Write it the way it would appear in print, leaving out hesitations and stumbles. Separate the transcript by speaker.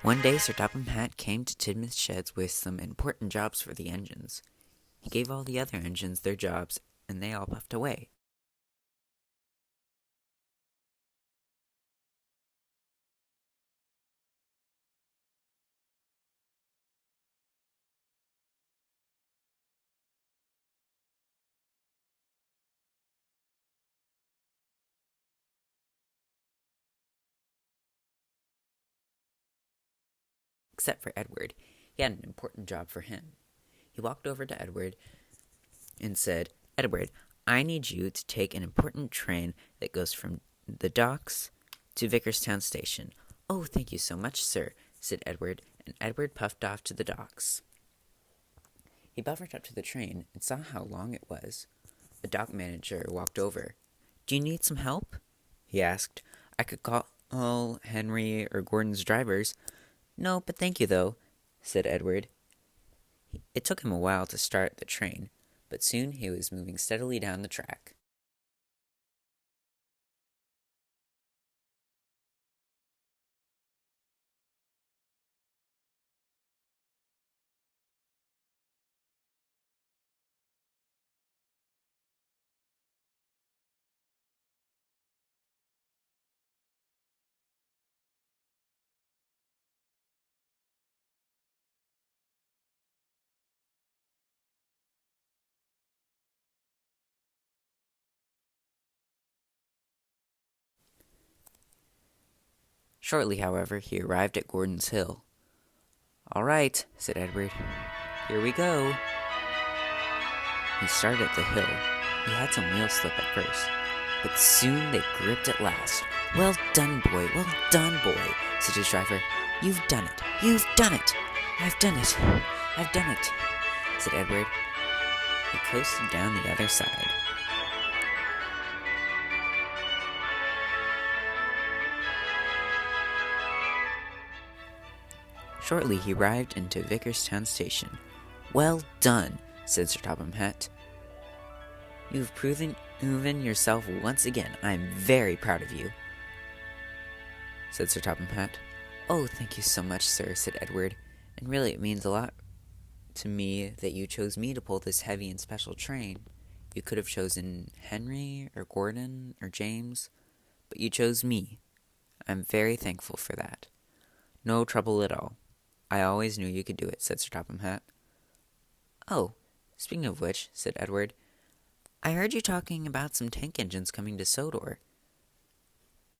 Speaker 1: One day Sir Topham Hatt came to Tidmouth Sheds with some important jobs for the engines. He gave all the other engines their jobs, and they all puffed away. Except for Edward. He had an important job for him. He walked over to Edward and said, "Edward, I need you to take an important train that goes from the docks to Vickerstown Station." "Oh, thank you so much, sir," said Edward, and Edward puffed off to the docks. He buffered up to the train and saw how long it was. The dock manager walked over. "Do you need some help?" he asked. "I could call Henry or Gordon's drivers." "No, but thank you, though," said Edward. It took him a while to start the train, but soon he was moving steadily down the track. Shortly, however, he arrived at Gordon's Hill. "All right," said Edward. "Here we go." He started at the hill. He had some wheel slip at first, but soon they gripped at last. "Well done, boy, well done, boy," said his driver. "You've done it, you've done it." "I've done it, I've done it," said Edward. He coasted down the other side. Shortly he arrived into Vickerstown Station. "Well done," said Sir Topham Hatt. "You've proven yourself once again. I am very proud of you," said Sir Topham Hatt. "Oh, thank you so much, sir," said Edward. "And really it means a lot to me that you chose me to pull this heavy and special train. You could have chosen Henry or Gordon or James, but you chose me. I'm very thankful for that." "No trouble at all. I always knew you could do it," said Sir Topham Hatt. "Oh, speaking of which," said Edward, "I heard you talking about some tank engines coming to SODOR.